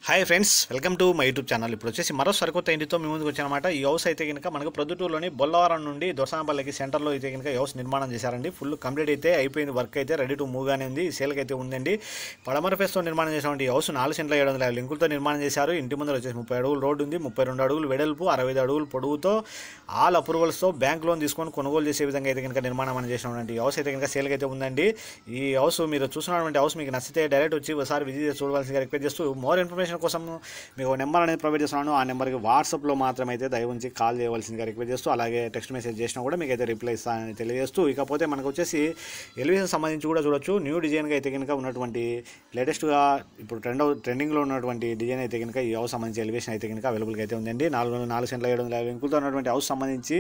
Hi friends, welcome to my YouTube channel. ఇప్పుడు వచ్చేసి మరో సరికొత్త ఇంటితో మీ ముందుకు వచ్చానమాట. ఈ హౌస్ అయితే కనుక మనకు ప్రొద్దుటూరులోని బొల్లవరం నుండి దొరసానపల్లికి సెంటర్లో అయితే కనుక హౌస్ నిర్మాణం చేశారండి. ఫుల్ కంప్లీట్ అయితే అయిపోయింది, వర్క్ అయితే రెడీ టు మూవ్ గానే ఉంది, సేల్కి అయితే ఉందండి. పడమర ఫేస్తో నిర్మాణం చేసినటువంటి హౌస్ 4 సెంట్ల 750 లింకులతో నిర్మాణం చేశారు. ఇంటి ముందర వచ్చేసి 30 అడుగులు రోడ్డు ఉంది, 32 అడుగులు వెడల్పు, 65 అడుగులు పొడవుతో ఆల్ అప్రూవల్స్తో బ్యాంక్ లోన్ తీసుకొని కొనుగోలు చేసే విధంగా అయితే కనుక నిర్మాణం చేసినటువంటి హౌస్ అయితే కనుక సేల్కి అయితే ఉందండి. ఈ హౌస్ మీరు చూస్తున్నటువంటి హౌస్ మీకు నచ్చితే డైరెక్ట్ వచ్చి ఒకసారి విజిట్ చేసి చూడవలసిందిగా రిక్వెస్ట్ చేస్తూ, మోర్ ఇన్ఫర్మేషన్ కోసం మీకు నెంబర్ అనేది ప్రొవైడ్ చేస్తున్నాను. ఆ నెంబర్కి వాట్సాప్లో మాత్రమైతే దయ ఉంచి కాల్ చేయవలసిందిగా రిక్వెస్ట్ చేస్తూ, అలాగే టెక్స్ట్ మెసేజ్ చేసినా కూడా మీకు అయితే రిప్లై ఇస్తానని తెలియజేస్తూ, ఇకపోతే మనకు వచ్చేసి ఎలివేషన్ సంబంధించి కూడా చూడొచ్చు. న్యూ డిజైన్గా అయితే కనుక ఉన్నటువంటి లేటెస్ట్గా ఇప్పుడు ట్రెండింగ్లో ఉన్నటువంటి డిజైన్ అయితే కనుక ఈ హౌస్ సంబంధించి ఎలివేషన్ అయితే కనుక అవైలబుల్గా అయితే ఉందండి. 4 సెంట్ల 750 లింకులతో ఉన్నటువంటి హౌస్ సంబంధించి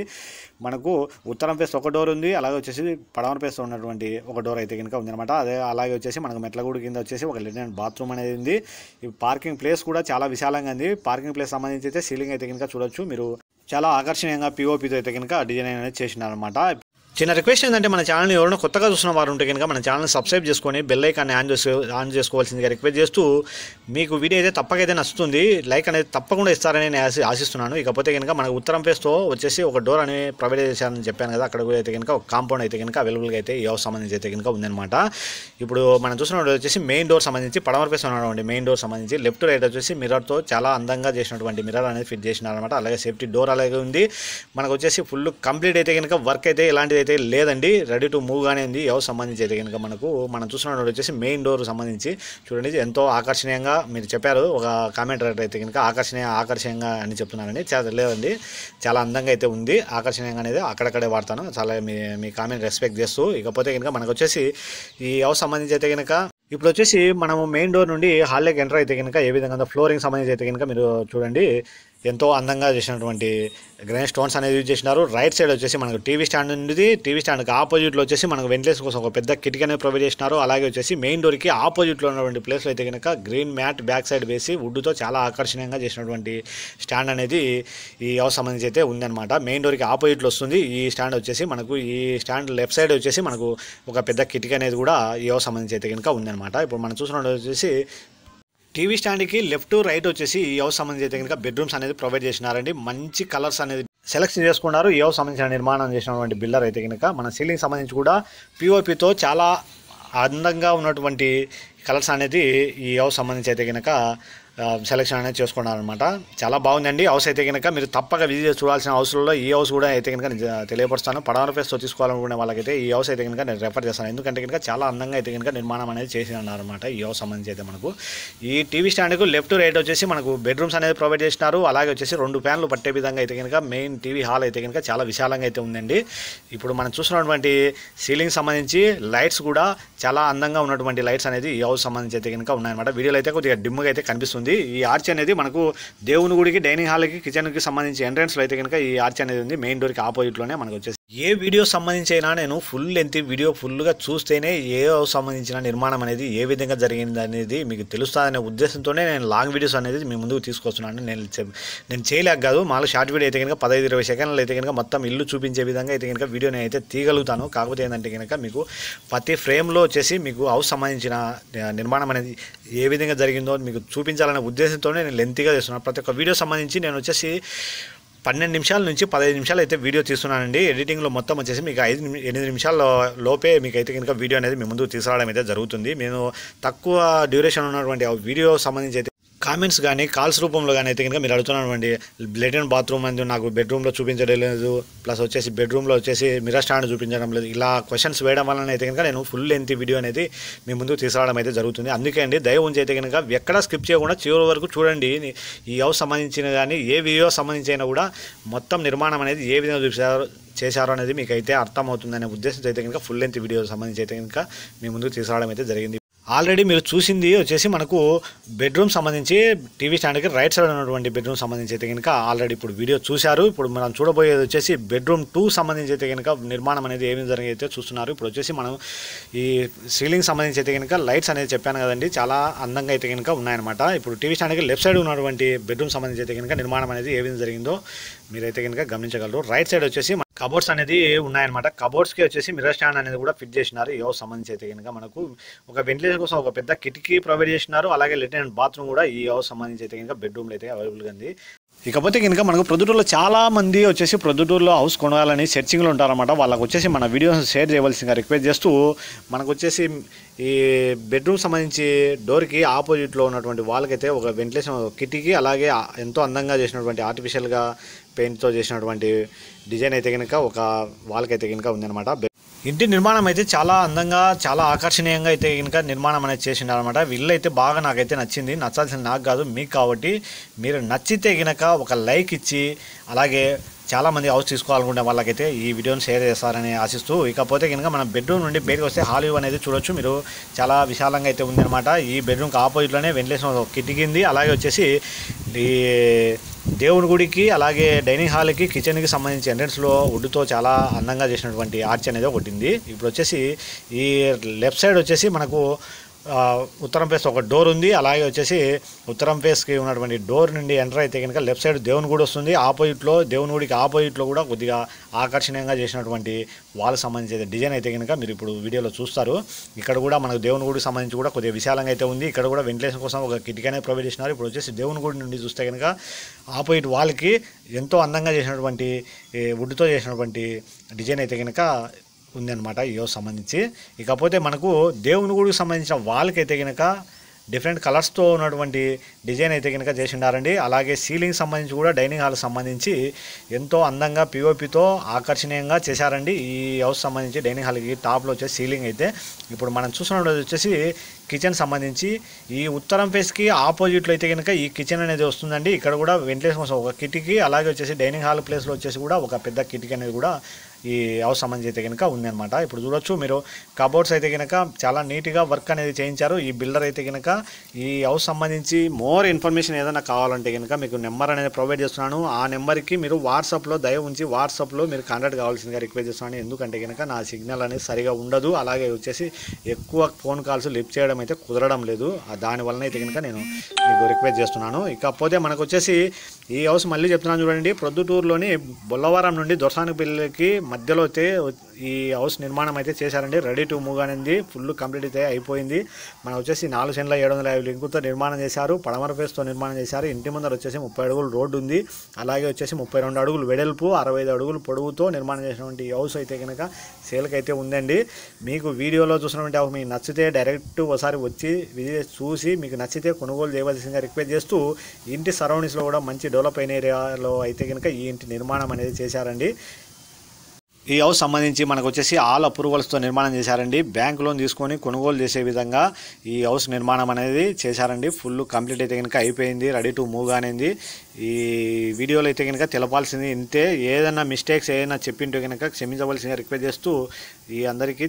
మనకు ఉత్తరం ఫేస్ ఒక డోర్ ఉంది, అలాగే వచ్చేసి పడమర ఫేస్తో ఉన్నటువంటి ఒక డోర్ అయితే కనుక ఉందన్నమాట. అలాగే వచ్చేసి మనకు మెట్లగూడు కింద వచ్చేసి ఒక లెట్రిన్ బాత్రూమ్ అనేది ఉంది. ఈ పార్కింగ్ ప్లేస్ కూడా చాలా విశాలంగా ఉంది. పార్కింగ్ ప్లేస్ సంబంధించి అయితే సీలింగ్ అయితే కనుక చూడొచ్చు. మీరు చాలా ఆకర్షణీయంగా పిఓపితో అయితే కనుక డిజైన్ అనేది చేసినారనమాట. చిన్న రిక్వెస్ట్ ఏంటంటే, మన ఛానల్ని ఎవరైనా కొత్తగా చూసిన వారు ఉంటే కనుక మన ఛానల్ని సబ్స్క్రైబ్ చేసుకొని బెల్ ఐకాన్ని ఆన్ చేసుకోవాల్సిందిగా రిక్వెస్ట్ చేస్తూ, మీకు వీడియో అయితే తప్పకైతే నచ్చుతుంది, లైక్ అనేది తప్పకుండా ఇస్తారని నేను ఆశిస్తున్నాను. ఇకపోతే కనుక మనకు ఉత్తరం ఫేస్తో వచ్చేసి ఒక డోర్ అని ప్రొవైడ్ చేశారని చెప్పాను కదా, అక్కడ కూడా అయితే కనుక ఒక కాంపౌండ్ అయితే కనుక అవైలబుల్గా అయితే ఈ హౌస్ సంబంధించి అయితే కనుక ఉందన్నమాట. ఇప్పుడు మనం చూసినటువంటి వచ్చేసి మెయిన్ డోర్ సంబంధించి పడమర ఫేస్ ఉన్నటువంటి మెయిన్ డోర్ సంబంధించి లెఫ్ట్ రైట్ వచ్చేసి మిర్రర్తో చాలా అందంగా చేసినటువంటి మిర్రర్ అనేది ఫిట్ చేసినారనమాట. అలాగే సేఫ్టీ డోర్ అలాగే ఉంది. మనకు వచ్చేసి ఫుల్ కంప్లీట్ అయితే కనుక వర్క్ అయితే ఎలాంటిది అయితే లేదండి, రెడీ టు మూవ్ గానే ఉంది. హౌస్ సంబంధించి అయితే కనుక మనం చూస్తున్నటువంటి వచ్చేసి మెయిన్ డోర్ సంబంధించి చూడండి, ఎంతో ఆకర్షణీయంగా మీరు చెప్పారు ఒక కామెంట్ రైటర్ అయితే కనుక ఆకర్షణీయంగా అని చెప్తున్నారని. చాలా లేదండి, చాలా అందంగా అయితే ఉంది. ఆకర్షణీయంగా అనేది అక్కడక్కడే వాడతాను, చాలా మీ కామెంట్ రెస్పెక్ట్ చేస్తూ. ఇకపోతే కనుక మనకు వచ్చేసి ఈ హౌస్ సంబంధించి అయితే కనుక ఇప్పుడు వచ్చేసి మనము మెయిన్ డోర్ నుండి హాల్లోకి ఎంటర్ అయితే కనుక ఏ విధంగా ఫ్లోరింగ్ సంబంధించి అయితే కనుక మీరు చూడండి, ఎంతో అందంగా చేసినటువంటి గ్రానైట్ స్టోన్స్ అనేది యూజ్ చేసినారు. రైట్ సైడ్ వచ్చేసి మనకు టీవీ స్టాండ్ ఉంది. టీవీ స్టాండ్కి ఆపోజిట్లో వచ్చేసి మనకు వెంటిలేషన్ కోసం ఒక పెద్ద కిటికీ అనేది ప్రొవైడ్ చేసినారు. అలాగే వచ్చేసి మెయిన్ డోర్కి ఆపోజిట్లో ఉన్నటువంటి ప్లేస్లో అయితే కనుక గ్రీన్ మ్యాట్ బ్యాక్ సైడ్ వేసి వుడ్తో చాలా ఆకర్షణీయంగా చేసినటువంటి స్టాండ్ అనేది ఈ హౌస్ సంబంధించి అయితే ఉందన్నమాట. మెయిన్ డోర్కి ఆపోజిట్లో వస్తుంది ఈ స్టాండ్ వచ్చేసి. మనకు ఈ స్టాండ్ లెఫ్ట్ సైడ్ వచ్చేసి మనకు ఒక పెద్ద కిటికీ అనేది కూడా ఈ హౌస్ సంబంధించి అయితే కనుక ఉందన్నమాట. ఇప్పుడు మనం చూసినట్టు వచ్చేసి టీవీ స్టాండ్కి లెఫ్ట్ రైట్ వచ్చేసి ఈ హౌస్ సంబంధించి అయితే కనుక బెడ్రూమ్స్ అనేది ప్రొవైడ్ చేసినారండి. మంచి కలర్స్ అనేది సెలెక్షన్ చేసుకున్నారు. ఈ హౌస్ సంబంధించిన నిర్మాణం చేసినటువంటి బిల్డర్ అయితే కనుక మన సీలింగ్ సంబంధించి కూడా పిఓపితో చాలా అందంగా ఉన్నటువంటి కలర్స్ అనేది ఈ హౌస్ సంబంధించి అయితే కనుక సెలెక్షన్ అనేది చేసుకున్నారనమాట. చాలా బాగుందండి హౌస్ అయితే కనుక. మీరు తప్పక విజిట్ చేసి చూడాల్సిన హౌస్లలో ఈ హౌస్ కూడా అయితే కనుక తెలియపరుస్తాను. పడమర ఫేస్తో తీసుకోవాలనుకునే వాళ్ళకైతే ఈ హౌస్ అయితే కనుక నేను రెఫర్ చేస్తాను. ఎందుకంటే కనుక చాలా అందంగా అయితే కనుక నిర్మాణం అనేది చేసినారనమాట ఈ హౌస్ సంబంధించి అయితే. మనకు ఈ టీవీ స్టాండ్కు లెఫ్ట్ రైట్ వచ్చేసి మనకు బెడ్రూమ్స్ అనేది ప్రొవైడ్ చేసినారు. అలాగే వచ్చేసి 2 ఫ్యాన్లు పట్టే విధంగా అయితే కనుక మెయిన్ టీవీ హాల్ అయితే కనుక చాలా విశాలంగా అయితే ఉందండి. ఇప్పుడు మనం చూస్తున్నటువంటి సీలింగ్ సంబంధించి లైట్స్ కూడా చాలా అందంగా ఉన్నటువంటి లైట్స్ అనేది ఈ హౌస్ సంబంధించి అయితే కనుక ఉన్నాయన్నమాట. వీడియోలో అయితే కొద్దిగా డిమ్గా అయితే కనిపిస్తుంది. ఈ ఆర్చ్ అనేది మనకు దేవుని గుడికి, డైనింగ్ హాల్కి, కిచెన్కి సంబంధించి ఎంట్రన్స్లో అయితే కనుక ఈ ఆర్చ్ అనేది ఉంది. మెయిన్ డోర్కి ఆపోజిట్లోనే మనకు వచ్చేసి ఏ వీడియో సంబంధించి అయినా నేను ఫుల్ లెంత్ వీడియో ఫుల్గా చూస్తేనే ఏ హౌస్ సంబంధించిన నిర్మాణం అనేది ఏ విధంగా జరిగింది అనేది మీకు తెలుస్తుందనే ఉద్దేశంతోనే నేను లాంగ్ వీడియోస్ అనేది మీ ముందుకు తీసుకొస్తున్నాను. నేను చేయలేక కాదు, మామూలు షార్ట్ వీడియో అయితే కనుక 15-20 సెకండ్లు అయితే కనుక మొత్తం ఇల్లు చూపించే విధంగా అయితే కనుక వీడియో నేను అయితే తీయగలుగుతాను. కాకపోతే ఏంటంటే కనుక మీకు ప్రతి ఫ్రేమ్లో వచ్చేసి మీకు హౌస్ సంబంధించిన నిర్మాణం అనేది ఏ విధంగా జరిగిందో మీకు చూపించాలనే ఉద్దేశంతోనే నేను లెంతీగా చేస్తున్నాను. ప్రతి ఒక్క వీడియో సంబంధించి నేను వచ్చేసి 12 నిమిషాల నుంచి 15 నిమిషాలు అయితే వీడియో తీస్తున్నానండి. ఎడిటింగ్లో మొత్తం వచ్చేసి మీకు 8 నిమిషాల లోపే మీకు అయితే కనుక వీడియో అనేది మీ ముందుకు తీసుకురావడం అయితే జరుగుతుంది. నేను తక్కువ డ్యూరేషన్ ఉన్నటువంటి వీడియో సంబంధించి అయితే కామెంట్స్ కానీ కాల్స్ రూపంలో కానీ అయితే కనుక మీరు అడుగుతున్నటువంటి లెట్రిన్ బాత్రూమ్ అనేది నాకు బెడ్రూమ్లో చూపించడం లేదు, ప్లస్ వచ్చేసి బెడ్రూమ్లో వచ్చేసి మిర్రర్ స్టాండ్ చూపించడం లేదు, ఇలా క్వశ్చన్స్ వేయడం వలన అయితే కనుక నేను ఫుల్ లెంత్ వీడియో అనేది మీ ముందుకు తీసుకురావడం అయితే జరుగుతుంది. అందుకే అండి, దయ ఉంచి అయితే కనుక ఎక్కడా స్కిప్ చేయకుండా చివరి వరకు చూడండి. ఈ హౌస్ సంబంధించిన కానీ ఏ వీడియో సంబంధించి అయినా కూడా మొత్తం నిర్మాణం అనేది ఏ విధంగా చేశారో అనేది మీకు అయితే అర్థమవుతుందనే ఉద్దేశంతో అయితే కనుక ఫుల్ లెంత్ వీడియో సంబంధించి అయితే కనుక మీ ముందుకు తీసుకురావడం అయితే జరిగింది. ఆల్రెడీ మీరు చూసింది వచ్చేసి మనకు బెడ్రూమ్ సంబంధించి టీవీ స్టాండ్కి రైట్ సైడ్ ఉన్నటువంటి బెడ్రూమ్ సంబంధించి అయితే కనుక ఆల్రెడీ ఇప్పుడు వీడియో చూశారు. ఇప్పుడు మనం చూడబోయేది వచ్చేసి బెడ్రూమ్ 2 సంబంధించి అయితే కనుక నిర్మాణం అనేది ఏమి జరిగి అయితే చూస్తున్నారు. ఇప్పుడు వచ్చేసి మనం ఈ సీలింగ్ సంబంధించి అయితే కనుక లైట్స్ అనేది చెప్పాను కదండి, చాలా అందంగా అయితే కనుక ఉన్నాయన్నమాట. ఇప్పుడు టీవీ స్టాండ్కి లెఫ్ట్ సైడ్ ఉన్నటువంటి బెడ్రూమ్ సంబంధించి అయితే కనుక నిర్మాణం అనేది ఏ విధంగా జరిగిందో మీరైతే కనుక గమనించగలరు. రైట్ సైడ్ వచ్చేసి కబోర్డ్స్ అనేది ఉన్నాయన్నమాట. కబోర్డ్స్కి వచ్చేసి మిర్రర్ స్టాండ్ అనేది కూడా ఫిట్ చేసినారు. ఈ హౌస్ సంబంధించి అయితే కనుక మనకు ఒక వెంటిలేషన్ కోసం ఒక పెద్ద కిటికీ ప్రొవైడ్ చేసినారు. అలాగే లెట్రిన్ అండ్ బాత్రూమ్ కూడా ఈ హౌస్ సంబంధించి అయితే కనుక బెడ్రూమ్లో అయితే అవైలబుల్గా ఉంది. ఇకపోతే కనుక మనకు ప్రొద్దుటూరులో చాలా మంది వచ్చేసి ప్రొద్దుటూరులో హౌస్ కొనాలని సెర్చింగ్లో ఉంటారన్నమాట. వాళ్ళకు వచ్చేసి మన వీడియోస్ షేర్ చేయవలసిందిగా రిక్వెస్ట్ చేస్తూ మనకు వచ్చేసి ఈ బెడ్రూమ్ సంబంధించి డోర్కి ఆపోజిట్లో ఉన్నటువంటి వాళ్ళకైతే ఒక వెంటిలేషన్ కిటికీ, అలాగే ఎంతో అందంగా చేసినటువంటి ఆర్టిఫిషియల్గా పెయింట్తో చేసినటువంటి డిజైన్ అయితే కనుక ఒక వాళ్ళకైతే కనుక ఉందన్నమాట. ఇంటి నిర్మాణం అయితే చాలా అందంగా, చాలా ఆకర్షణీయంగా అయితే కనుక నిర్మాణం అనేది చేసిండారనమాట. ఇల్లు అయితే బాగా నాకైతే నచ్చింది. నచ్చాల్సింది నాకు కాదు, మీకు. కాబట్టి మీరు నచ్చితే కనుక ఒక లైక్ ఇచ్చి, అలాగే చాలామంది హౌస్ తీసుకోవాలనుకునే వాళ్ళకైతే ఈ వీడియోని షేర్ చేస్తారని ఆశిస్తూ, ఇకపోతే కనుక మనం బెడ్రూమ్ నుండి బయటకు వస్తే హాల్ వ్యూ అనేది చూడొచ్చు మీరు. చాలా విశాలంగా అయితే ఉందన్నమాట. ఈ బెడ్రూమ్కి ఆపోజిట్లోనే వెంటిలేషన్ కిటికీ ఉంది. అలాగే వచ్చేసి ఈ దేవుని గుడికి, అలాగే డైనింగ్ హాల్కి, కిచెన్కి సంబంధించి ఎంట్రన్స్లో వుడ్తో చాలా అందంగా చేసినటువంటి ఆర్చ్ అనేది ఒకటి ఉంది. ఇప్పుడు వచ్చేసి ఈ లెఫ్ట్ సైడ్ వచ్చేసి మనకు ఉత్తరం ఫేస్ ఒక డోర్ ఉంది. అలాగే వచ్చేసి ఉత్తరం ఫేస్కి ఉన్నటువంటి డోర్ నుండి ఎంటర్ అయితే కనుక లెఫ్ట్ సైడ్ దేవుని గుడి వస్తుంది. ఆపోజిట్లో దేవుని గుడికి ఆపోజిట్లో కూడా కొద్దిగా ఆకర్షణీయంగా చేసినటువంటి వాళ్ళకి సంబంధించి డిజైన్ అయితే కనుక మీరు ఇప్పుడు వీడియోలో చూస్తారు. ఇక్కడ కూడా మనకు దేవుని గుడికి సంబంధించి కూడా కొద్దిగా విశాలంగా అయితే ఉంది. ఇక్కడ కూడా వెంటిలేషన్ కోసం ఒక కిటికీ అనేది ప్రొవైడ్ చేసినారు. ఇప్పుడు వచ్చేసి దేవుని గుడి నుండి చూస్తే కనుక ఆపోజిట్ వాళ్ళకి ఎంతో అందంగా చేసినటువంటి వుడ్తో చేసినటువంటి డిజైన్ అయితే కనుక ఉందన్నమాట ఈ హౌస్ సంబంధించి. ఇకపోతే మనకు దేవుని గుడికి సంబంధించిన వాళ్ళకైతే కనుక డిఫరెంట్ కలర్స్తో ఉన్నటువంటి డిజైన్ అయితే కనుక చేసిండారండి. అలాగే సీలింగ్ సంబంధించి కూడా డైనింగ్ హాల్ సంబంధించి ఎంతో అందంగా పిఓపితో ఆకర్షణీయంగా చేశారండి. ఈ హౌస్ సంబంధించి డైనింగ్ హాల్కి టాప్లో వచ్చేసి సీలింగ్ అయితే ఇప్పుడు మనం చూస్తున్నది వచ్చేసి కిచెన్ సంబంధించి ఈ ఉత్తరం ఫేస్కి ఆపోజిట్లో అయితే కనుక ఈ కిచెన్ అనేది వస్తుందండి. ఇక్కడ కూడా వెంటిలేషన్ కోసం ఒక కిటికీ, అలాగే వచ్చేసి డైనింగ్ హాల్ ప్లేస్లో వచ్చేసి కూడా ఒక పెద్ద కిటికీ అనేది కూడా ఈ హౌస్ సంబంధించి అయితే కనుక ఉందన్నమాట. ఇప్పుడు చూడొచ్చు మీరు కబోర్డ్స్ అయితే కనుక చాలా నీట్గా వర్క్ అనేది చేయించారు ఈ బిల్డర్ అయితే కనుక. ఈ హౌస్ సంబంధించి మోర్ ఇన్ఫర్మేషన్ ఏదైనా కావాలంటే కనుక మీకు నెంబర్ అనేది ప్రొవైడ్ చేస్తున్నాను. ఆ నెంబర్కి మీరు వాట్సాప్లో దయ ఉంచి వాట్సాప్లో మీరు కాంటాక్ట్ కావాల్సిందిగా రిక్వెస్ట్ చేస్తున్నాను. ఎందుకంటే కనుక నా సిగ్నల్ అనేది సరిగా ఉండదు. అలాగే వచ్చేసి ఎక్కువ ఫోన్ కాల్స్ లిఫ్ట్ చేయడం అయితే కుదరడం లేదు. దానివల్ల అయితే కనుక నేను మీకు రిక్వెస్ట్ చేస్తున్నాను. ఇకపోతే మనకు వచ్చేసి ఈ హౌస్ మళ్ళీ చెప్తున్నాను చూడండి, ప్రొద్దుటూరులోని బొల్లవరం నుండి దొరసానపల్లికి మధ్యలో అయితే ఈ హౌస్ నిర్మాణం అయితే చేశారండి. రెడీ టు మూవ్ అనేది ఫుల్ కంప్లీట్ అయితే అయిపోయింది. మనం వచ్చేసి 4 సెంట్ల 750 లింకులతో నిర్మాణం చేశారు. పడమర ఫేస్తో నిర్మాణం చేశారు. ఇంటి ముందర వచ్చేసి 30 అడుగులు రోడ్డు ఉంది. అలాగే వచ్చేసి 32 అడుగులు వెడల్పు, 65 అడుగులు పొడవుతో నిర్మాణం చేసినటువంటి ఈ హౌస్ అయితే కనుక సేల్కి అయితే ఉందండి. మీకు వీడియోలో చూసినటువంటి హౌస్ మీకు నచ్చితే డైరెక్ట్ ఒకసారి వచ్చి విజిట్ చూసి మీకు నచ్చితే కొనుగోలు చేయవలసిందిగా రిక్వెస్ట్ చేస్తూ, ఇంటి సరౌండింగ్స్లో కూడా మంచి డెవలప్ అయిన ఏరియాలో అయితే కనుక ఈ ఇంటి నిర్మాణం అనేది చేశారండి. ఈ హౌస్ సంబంధించి మనకు వచ్చేసి ఆల్ అప్రూవల్స్తో నిర్మాణం చేశారండి. బ్యాంక్ లోన్ తీసుకొని కొనుగోలు చేసే విధంగా ఈ హౌస్ నిర్మాణం అనేది చేశారండి. ఫుల్ కంప్లీట్ అయితే కనుక అయిపోయింది, రెడీ టు మూవ్ అనేది. ఈ వీడియోలో అయితే కనుక తెలపాల్సింది ఇంతే. ఏదైనా మిస్టేక్స్ ఏదైనా చెప్పింటే కనుక క్షమించవలసిందిగా రిక్వెస్ట్ చేస్తూ ఈ అందరికీ